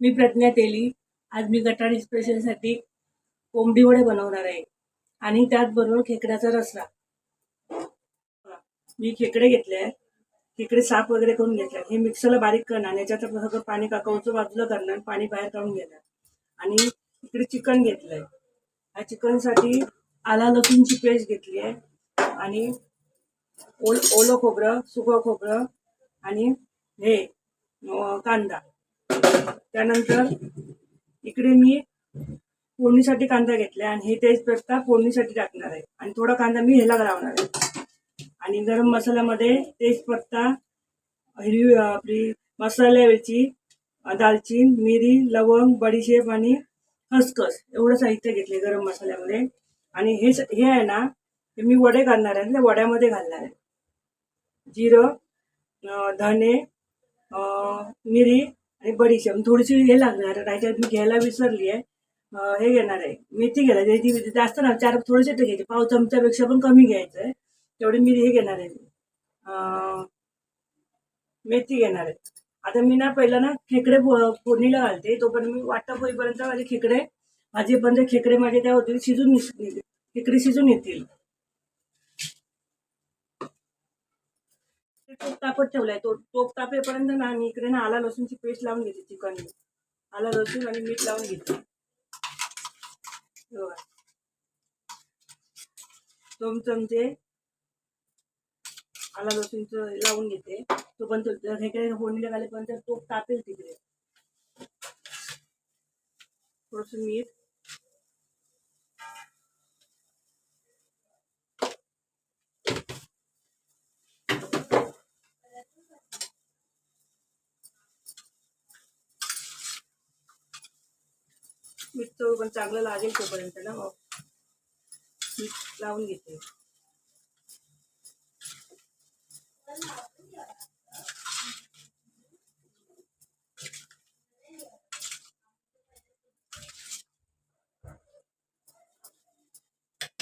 मी प्रज्ञा तेली. आज मी गटारी स्पेशलसाठी कोंबडी वडे बनवणार आहे आणि त्याचबरोबर खेकड्याचा रस्सा. मी खेकडे घेतले आहे. खेकडे साफ वगैरे करून घेतले. हे मिक्सरला बारीक करणार, याच्यात सगळं पाणी काकावचं बाजूला करणार, पाणी बाहेर काढून घेणार. आणि इकडे चिकन घेतलंय. ह्या चिकनसाठी आला लसूणची पेस्ट घेतली आहे आणि ओलं खोबरं, सुकं खोबरं आणि हे कांदा. त्यानंतर इकडे मी फोडणीसाठी कांदा घेतला आणि हे तेजपत्ता फोडणीसाठी टाकणार आहे आणि थोडा कांदा मी ह्याला लावणार आहे. आणि गरम मसाल्यामध्ये तेजपत्ता, हिरवी आपली मसाला वेलची, दालचीन, मिरी, लवंग, बडीशेप आणि खसखस एवढं साहित्य घेतले गरम मसाल्यामध्ये. आणि हे आहे ना, हे मी वडे घालणार आहे, त्या वड्यामध्ये घालणार आहे. जिरं, धने, मिरी आणि बडीशेप थोडीशी हे लागणार आहे. त्याच्यात मी घ्यायला विसरली आहे. हे घेणार आहे, मेथी घेणार आहे. ती जास्त ना, थोडेसे घ्यायचे, पाव चमच्यापेक्षा पण कमी घ्यायचं आहे. तेवढी मी हे घेणार आहे, मेथी घेणार आहे. आता मी ना पहिला ना खेकडे फोडणीला घालते. तोपर्यंत मी वाटप होईपर्यंत माझे खेकडे भाजीपर्यंत खेकडे माझे त्या होतील शिजून, खेकडे शिजून येतील. टोप तापत ठेवलाय. तो टोप तापेपर्यंत ना मी इकडे ना आला लसूणची पेस्ट लावून घेते. चिकन आला लसूण आणि मीठ लावून घेते. 2 चमचे आला लसूणचं लावून घेते. तो पण खेकडे फोडणीला घालेपर्यंत टोप तापेल. तिकडे थोडस मीठ, मीठ तो पण चांगलं लागेल तोपर्यंत ना मग मीठ लावून घेते.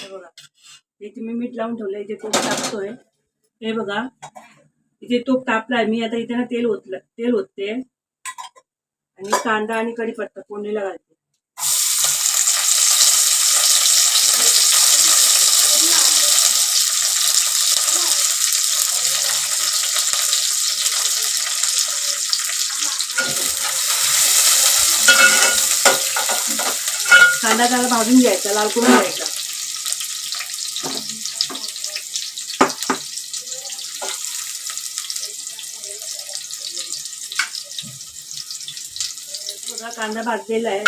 बघा इथे मी मीठ लावून ठेवलंय. इथे तूप तापतोय. हे बघा इथे तूप तापलाय. मी आता इथे ना तेल ओतते आणि कांदा आणि कढीपत्ता फोडणीला घालते. कांदा त्याला भाजून घ्यायचा, लाल करून घ्यायचा. बघा कांदा भाजलेला आहे.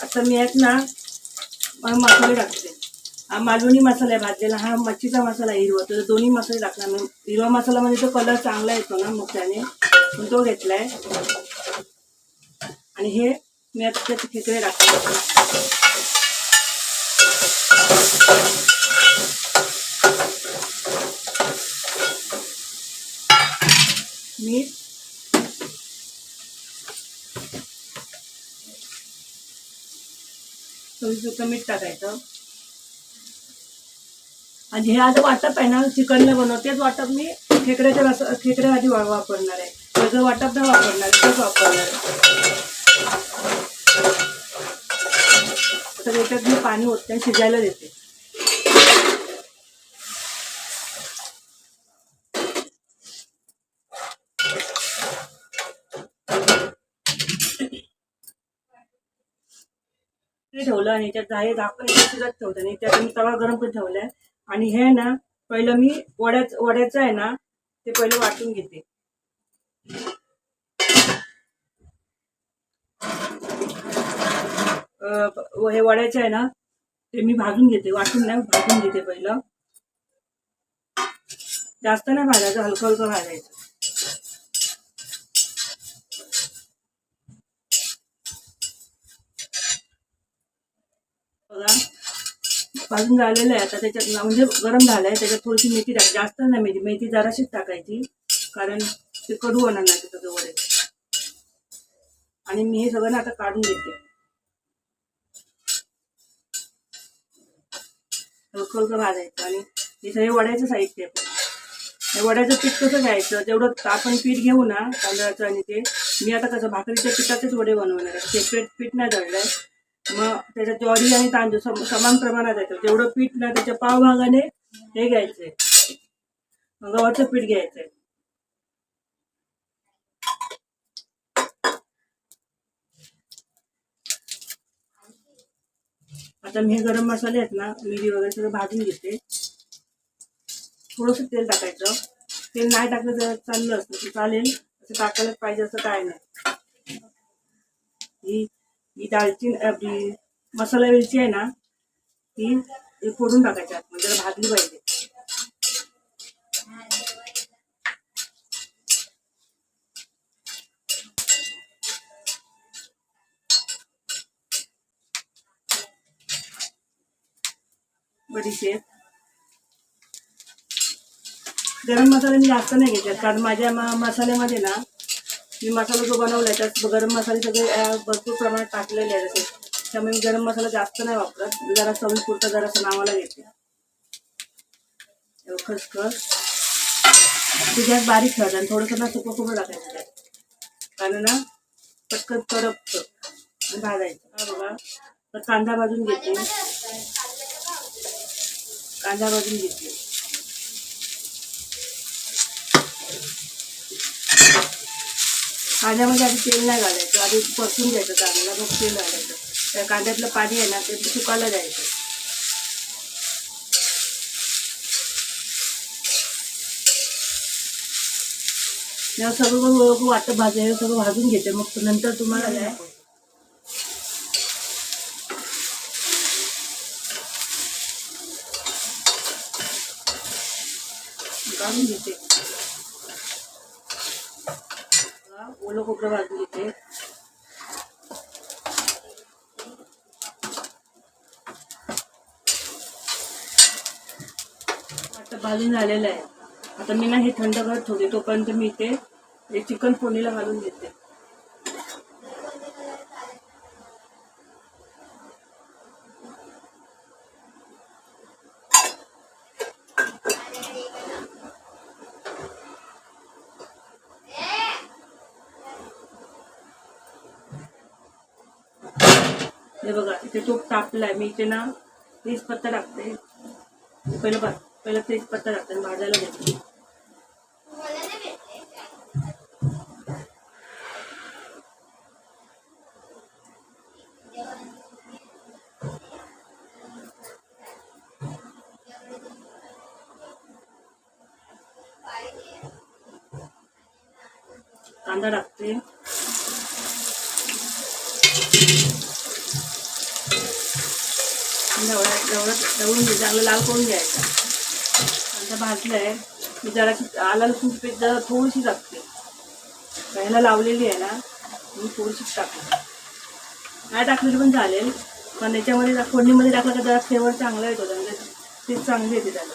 आता मी यात ना मसाले टाकते. हा मालवणी मसाला आहे भाजलेला. हा मच्छीचा मसाला आहे हिरवा. तर दोन्ही मसाले टाकणार. हिरवा मसाला म्हणजे तो कलर चांगला येतो ना मग त्याने, तो घेतलाय. आणि हे मी आता त्याचे खेकडे टाकते. मीठ, चवीपुरतं मीठ टाकायचं. आणि हे आता वाटप आहे ना, चिकनला बनवतेच वाटप मी खेकड्याच्या भाजी वापरणार आहे. वेगळं वाटप नाही वापरणार, तेच वापरणार आहे. आता त्याच्यात मी पाणी ओतते, शिजायला देते. ठेवलं आणि त्याच्यात हे झाकण शिजत ठेवतं आणि त्यात मी तवा गरम करून ठेवलाय. आणि हे ना पहिलं मी वड्याचं आहे ना ते पहिलं वाटून घेते. हे वड्याचं आहे ना ते मी भाजून घेते. वाटून नाही, भाजून घेते पहिलं. जास्त नाही भाजायचं, हलकं हलकं भाजायचं. बघा भाजून झालेलं आहे. आता त्याच्यात म्हणजे गरम झालंय. त्याच्यात थोडीशी मेथी टाक, जास्त नाही मेथी जराशीच टाकायची, कारण ते कडू होणार नाही त्याचं वडे. आणि मी हे सगळं आता काढून घेते. हलकं हलकं भाजायचं. आणि हे सगळे वड्याचं साहित्य आहे. हे वड्याचं पीठ कसं घ्यायचं, तेवढं आपण पीठ घेऊ ना तांदळाचं आणि ते मी आता कसं भाकरीच्या पिठाचेच वडे बनवणार आहे, सेपरेट पीठ नाही दळलंय. मग त्याच्यात ज्वारी आणि तांदूळ समान प्रमाणात येतं. जेवढं पीठ ना त्याच्या पावभागाने हे घ्यायचंय, गव्हाचं पीठ घ्यायचंय. आता मी हे गरम मसाले आहेत ना, मिरी वगैरे सगळं भाजून घेते. थोडंसं तेल टाकायचं. तेल नाही टाकलं तर चाललं असतं तर चालेल, असं टाकायलाच पाहिजे असं काय नाही. ही दालचीन आपली मसाला वेलची आहे ना, ती फोडून टाकायची म्हणजे जरा भाजली पाहिजे. बडीशेप, गरम मसाला मी जास्त नाही घेतला, कारण माझ्या मसाल्यामध्ये ना, मी मसाला जो बनवलाय त्यात गरम मसाले सगळे भरपूर प्रमाणात टाकलेले आहेत. त्यामुळे मी गरम मसाला जास्त नाही वापरत, जरा चवीपुरता जरासं नावाला घेते. खसखस ते गॅस बारीक ठेवायचं आणि थोडंसं ना सुकं खोबरं टाकायचं त्यात, कारण ना पटकन करपतं आणि भाजायचं. हा बघा, तर कांदा भाजून घेते. कांद्यामध्ये आधी तेल नाही घालायचं, आधी परतून घ्यायचं कांद्याला, मग तेल घालायचं. त्या कांद्यातलं पाणी आहे ना ते सुकायला द्यायचं. सगळं वाटतं भाजायचं, सगळं भाजून घेते. मग नंतर तुम्हाला काढून घेते. ओलं खोबरं भाजून घेते. आता भाजून झालेलं आहे. आता मी ना हे थंड करत ठेवते, तोपर्यंत मी इथे हे चिकन फोडणीला घालून घेते. हे बघा, इथे तूप तापलाय. मी इथे ना तेजपत्ता टाकते. पहिलं तेजपत्ता टाकते आणि भाजायला घेते. कांदा टाकते. एवढून चांगलं लाल करून घ्यायचा. कांदा भाजलाय. मी जरा आला लसूण पेस्ट जरा थोडीशी टाकते. ह्याला लावलेली आहे ना, मी थोडीशीच टाकते. नाही टाकलेली पण चालेल, पण याच्यामध्ये फोडणीमध्ये टाकलं का जरा फ्लेवर चांगला येतो, म्हणजे टेस्ट चांगली येते त्याला.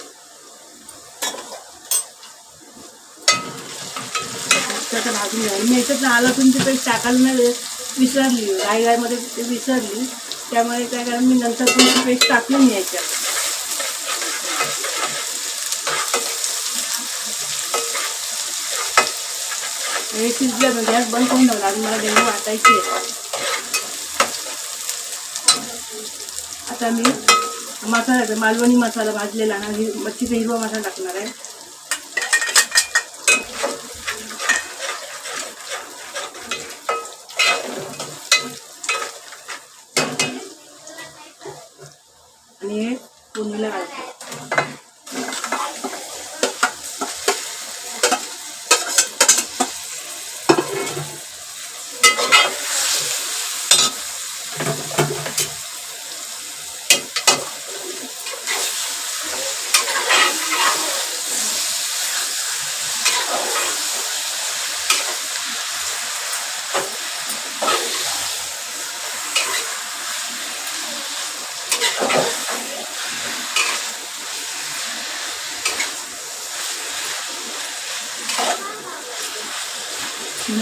त्याचं भाजून घ्या. मी याच्यात आला लसूणची पेस्ट टाकायला नाही विसरली, घाईमध्ये ते विसरली. त्यामुळे काय कारण मी नंतर पण पेस्ट टाकली नाही याच्यात. हे शिजलं म्हणजे गॅस बंद करून ठेवला. अजून मला डेंगू वाटायची आहे. आता मी मसाला, मालवणी मसाला भाजलेला ना, मच्छीचा हिरवा मसाला टाकणार आहे. आणि हे फोडणीला घालते.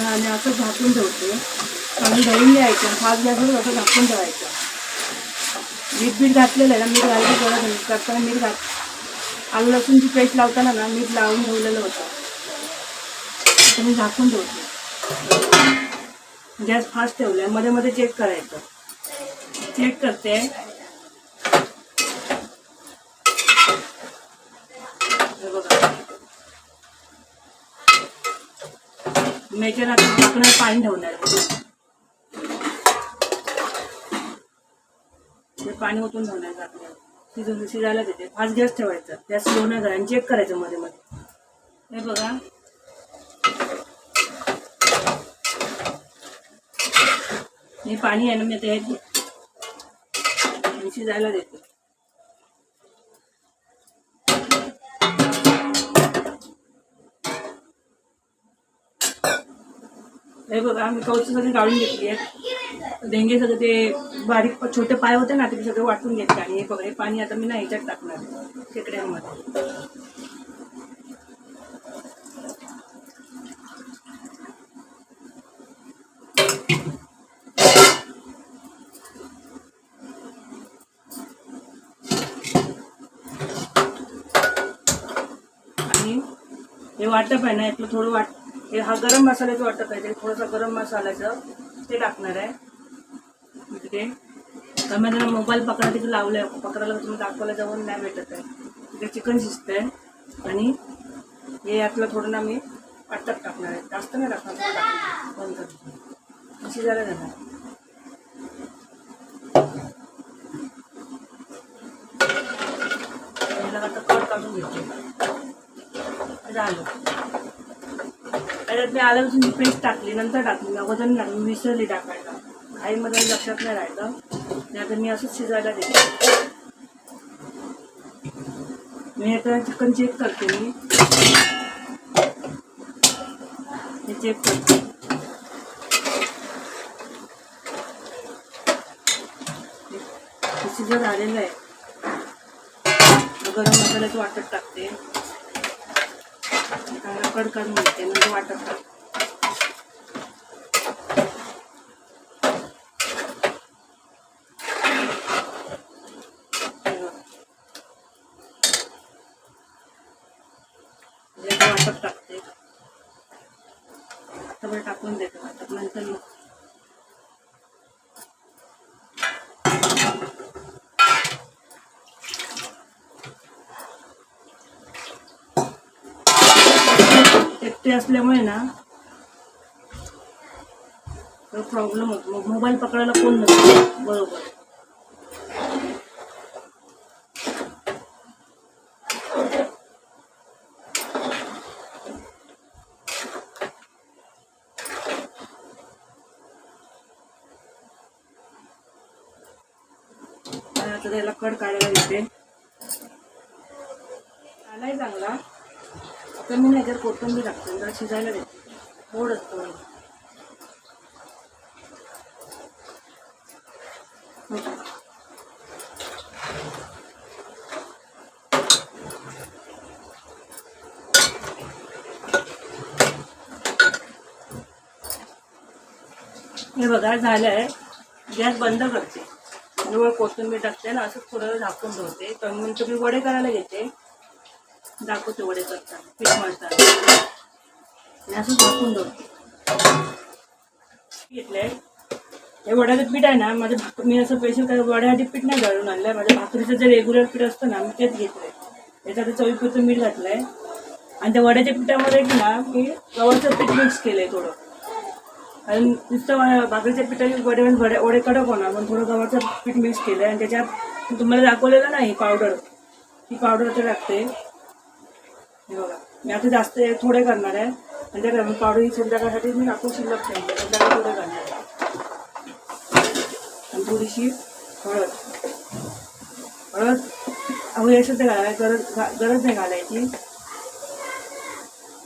आणि असं झाकून ठेवते. आणि दळून घ्यायचं, फास्ट गॅसवर असं झाकून ठेवायचं. मीठ घातलेलं आहे ना, मीठ घालायची गरज नाही. करताना मीठ आलू लसूणची पेस्ट लावताना ना मीठ लावून ठेवलेलं होतं. आता मी झाकून ठेवते. गॅस फास्ट ठेवलाय, मध्ये मध्ये चेक करायचं. चेक करते. बघा मी याच्यात झाकणावर पाणी ठेवणार. पाणी ओतून ठेवणार झाकणावर, शिजायला देते. फास्ट गॅस ठेवायचा, गॅस स्लो नाही करायचा आणि चेक करायचं मध्ये मध्ये. हे बघा हे पाणी आहे ना, मी आता शिजायला देते. हे बघा मी कवची सगळी गाळून घेतली आहे. डेंगे सगळे ते बारीक छोटे पाय होते ना, ते सगळे वाटून घेतले. आणि हे बघा हे पाणी आता मी ना ह्याच्यात टाकणार खेकड्यांमध्ये. आणि हे वाटप आहे ना, यातलं थोडं हे हा गरम मसाल्याचं वाटप आहे, ते थोडंसं गरम मसाल्याचं ते टाकणार आहे. तिथे त्यामध्ये मोबाईल पकडा तिथे लावलंय, पकडायला तुम्ही दाखवायला जाऊन नाही भेटत आहे. तिथे चिकन शिजतंय आणि हे यातलं थोडं ना मी वाटप टाकणार आहे. जास्त नाही टाकणार, बंद करतो शिजायला जाणार. आता कट काढून घेतो. झालं. त्याच्यात मी आलं लसूणची पेस्ट टाकली, नंतर टाकली, अगोदर नाही टाकली, विसरली टाकायला. घाईमध्ये लक्षात नाही राहिलं. आता मी असंच शिजायला देते. मी आता चिकन चेक करते. मी चेक करते. शिजत आलेलं आहे. गरम मसाल्याचं वाटप टाकते, कड काढून घेते, म्हणजे वाटप टाकते. वाटप टाकते, सगळं टाकून देते वाटप. नंतर मग एकटे असल्यामुळे ना प्रॉब्लेम होतो. मग मोबाईल पकडायला कोण नसतं. बरोबर आता त्याला कड काढायला घेते. आलाय चांगला. आता मी नाही तर कोथिंबीर टाकते, जरा शिजायला देते थोडं. हे बघा झालंय. गॅस बंद करते, वर कोथिंबीर टाकते ना, असं थोडं झाकून ठेवते. तर मग तुम्ही वडे करायला घेते, दाखवते वडे करताना पीठ मळताना. आणि असं झाकून ठेवते. घेतलंय हे वड्याचं पीठ आहे ना माझं. मी असं स्पेशल काय वड्यासाठी पीठ नाही घालून आणलंय. माझ्या भाकरीचं जे रेग्युलर पीठ असतं ना, मी तेच घेतलंय. त्याच्यात चवीपुरतं मीठ घातलंय. आणि त्या वड्याच्या पिठामध्ये ना मी गव्हाचं पीठ मिक्स केलंय थोडं. आणि नुसतं भाकरीच्या पिठाचे वडे कडक होणार, पण थोडं गव्हाचं पीठ मिक्स केलंय. आणि त्याच्यात तुम्हाला दाखवलेलं नाही पावडर, ही पावडर आता टाकते. हे बघा मी आता जास्त थोडे करणार आहे. आणि त्या पावडर ही संध्याकाळसाठी मी टाकून शिल्लक ठेवते. संध्याकाळी थोडे करणार आहे. आणि थोडीशी हळद. अहो याच्यात घालायला गरज नाही घालायची.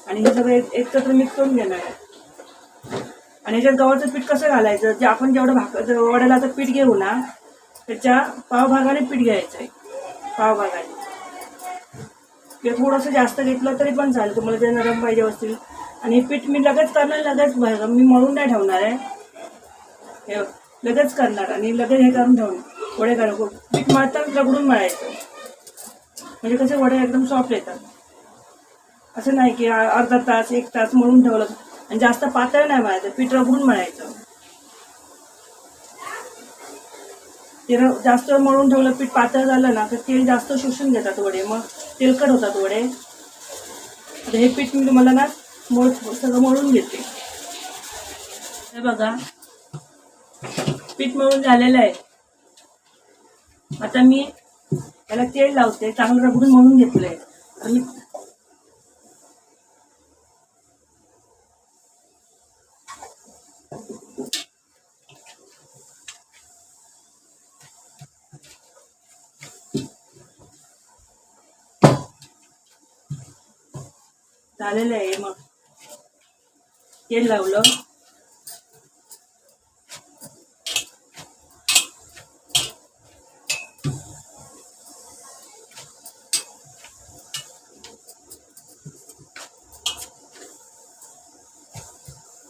आणि हे सगळं एकत्र मिक्स करून घेणार आहे. आणि याच्यात गव्हाचं पीठ कसं घालायचं, जे आपण जेवढं वड्याला आता पीठ घेऊ ना, त्याच्या पावभागाने पीठ घ्यायचं आहे. पावभागाने किंवा थोडंसं जास्त घेतलं तरी पण चालेल, तुम्हाला जे नरम पाहिजे असतील. आणि पीठ मी लगेच करणार, लगेच मी मळून नाही ठेवणार आहे. हे लगेच करणार आणि लगेच हे करून ठेवणार. वडे करा पीठ मळताना रगडून मळायचं, म्हणजे कसे वडे एकदम सॉफ्ट येतात. असं नाही की अर्धा तास 1 तास मळून ठेवलं. आणि जास्त पातळ नाही मळायचं, पीठ रगडून मळायचं. तेल जास्त मळून ठेवलं, पीठ पातळ झालं ना तर तेल जास्त शोषून घेतात वडे, मग तेलकट होतात वडे. आता हे पीठ मी तुम्हाला ना सगळं मळून घेते. हे बघा पीठ मळून झालेलं आहे. आता मी त्याला तेल लावते, चांगलं रगडून मळून घेतलंय. आणि झालेलं आहे. मग तेल लावलं,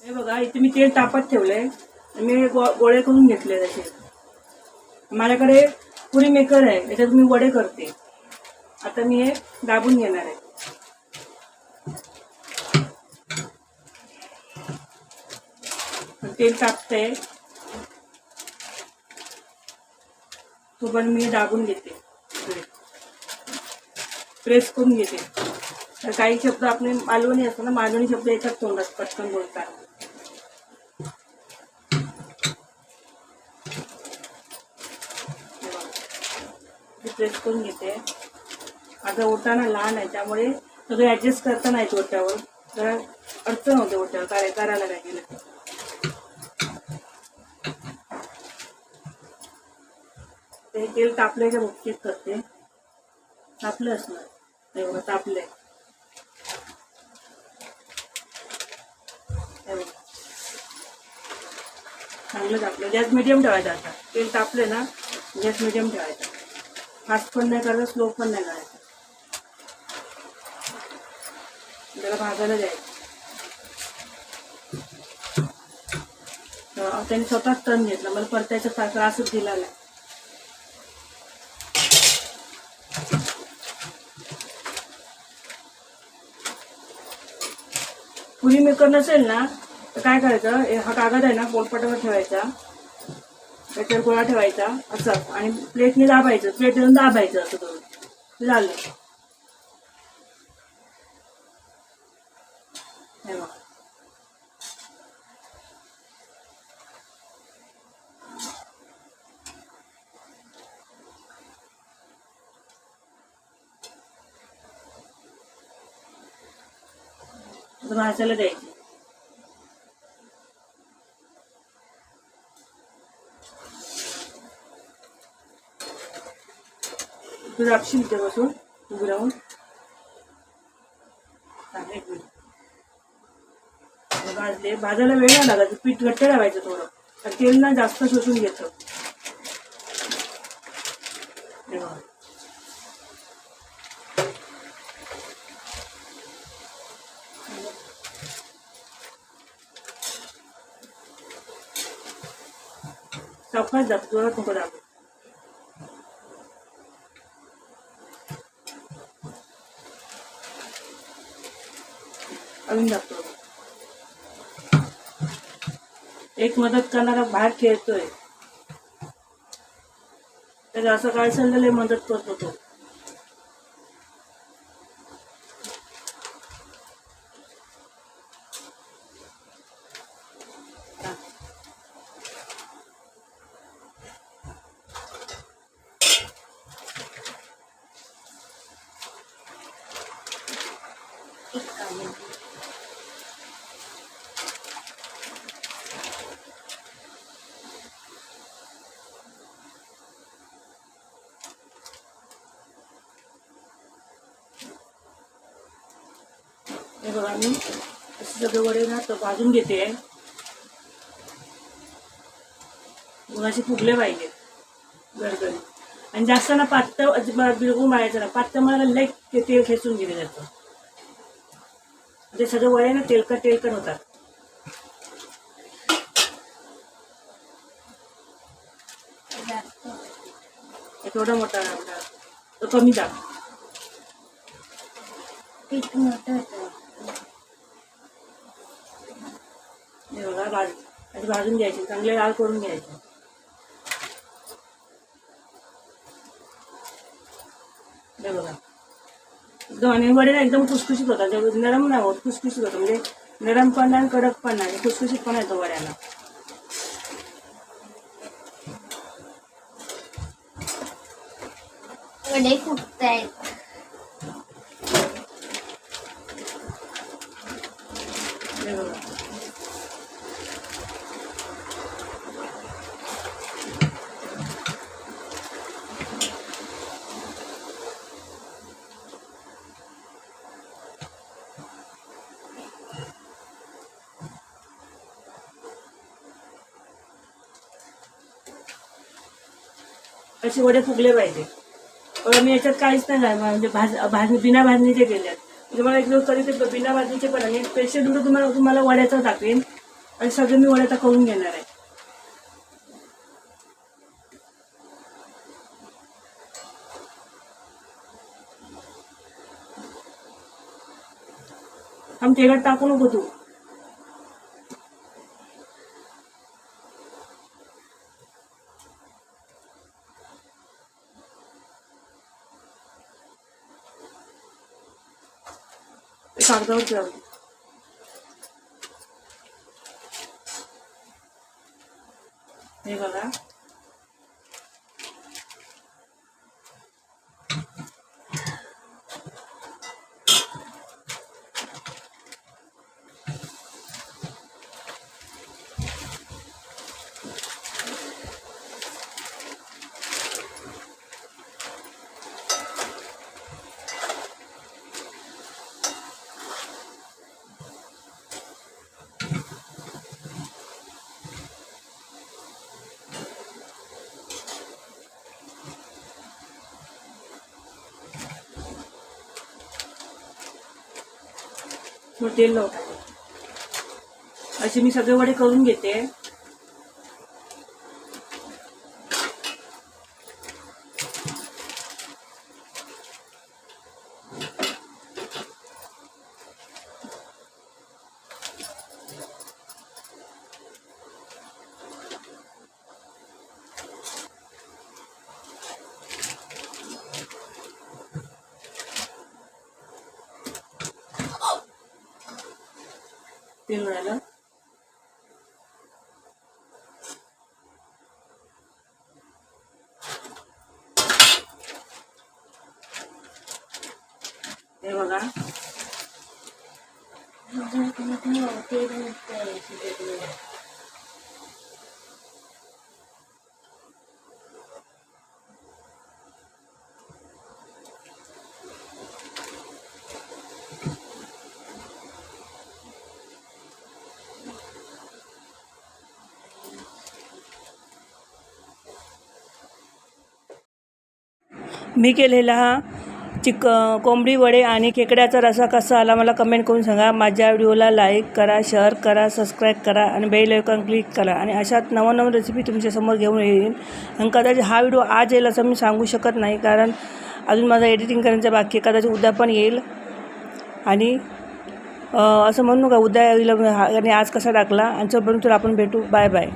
हे बघा इथे मी तेल तापत ठेवलंय. मी गोळे करून घेतले त्याचे. माझ्याकडे पुरी मेकर आहे, त्याच्यात मी वडे करते. आता मी हे दाबून घेणार आहे. तेल तापते तो पण मी दाबून घेते, प्रेस करून घेते. तर काही शब्द आपले मालवणी असतो ना, मालवणी शब्द येतात तोंडात पटकन बोलतात. प्रेस करून घेते. आता ओटाना लहान आहे त्यामुळे सगळं ऍडजस्ट करता नाही येत. ओट्यावर जरा अडचण होते ओट्यावर करायला काय केलं. ते तेल तापल्याच्या बाबतीत करते. तापलं असणार तेव्हा तापलंय. चांगलं तापलं. गॅस मिडियम ठेवायचा. आता तेल तापले ना गॅस मिडियम ठेवायचा. फास्ट पण नाही करायचं, स्लो पण नाही करायचं. त्याला भाजायला द्यायचं. त्याने स्वतःच टर्न घेतला, मला परतायचा त्रासच दिला नाही. पुरी मेकर नसेल ना तर काय करायचं, हा कागद आहे ना पोलपाटावर ठेवायचा, त्याच्यावर गोळा ठेवायचा असं, आणि प्लेटने दाबायचं. प्लेट देऊन दाबायचं असं करून झालं. हे बघा भाजायला द्यायची. तू दाबशील इथे बसून उभी राहून. भाजले. भाजायला वेळ नाही लागायचं. पीठ घट्ट ठेवायचं थोडं, तर तेल ना जास्त शोषून घेतं. सावकाश दाब, जोरात नको दाबू. अजून दाबतो. एक मदत करणारा बाहेर खेळतोय, त्याला असं काय सांगले मदत करतो तो. हे बघा मी सगळे वडे ना तर भाजून घेते. उन्हाचे फुगले पाहिजे गरगरी. आणि जास्त ना पातळ बिलकुल मळायचं ना. पातळ मला लई तेल खेचून गेले जातं. ते सगळे वडे ना तेलकट होतात. थोडा मोठा तो कमी टाक. पीठ मोठं होतं. हे बघा भाजून घ्यायचे, चांगले लाल करून घ्यायचे. आणि वडे एकदम खुसखुशीत होतात, नरम नाही होत, खुसखुशीत होतं. म्हणजे नरम पण नाही, कडक पण नाही, खुसखुशीत पण येतो वड्याला. वडे फुटतायत. हे बघा. असे वडे फुगले पाहिजे. मी याच्यात काहीच नाही घाल, म्हणजे बिना भाजणीचे केले आहेत. तुम्हाला एक दिवस कधी ते बिना भाजणीचे पण आणि स्पेशल व्हिडिओ तुम्हाला वड्याचा टाकेन आणि सगळे मी वड्याचा करून घेणार आहे. आम तेलात टाकू नको तू. कागदावर ठेव. हे बघा. तेल लावतो. असे मी सगळे वडे करून घेते. तेल मिळालं. हे बघा. मी केलेला कोंबडी वडे आणि खेकड्याचा रस्सा कसा आला मला कमेंट करून सांगा. माझ्या व्हिडिओला लाईक करा, शेअर करा, सबस्क्राईब करा आणि बेल आयकॉन क्लिक करा. आणि अशात नवनवीन रेसिपी तुमच्यासमोर घेऊन येईल. आणि कदाचित हा व्हिडिओ आज येईल असं मी सांगू शकत नाही, कारण अजून माझं एडिटिंग करायचं बाकी आहे. कदाचित उद्या पण येईल. आणि असं म्हणू नका उद्या येईल आणि आज कसा टाकला. आणि चल आपण भेटू. Bye bye.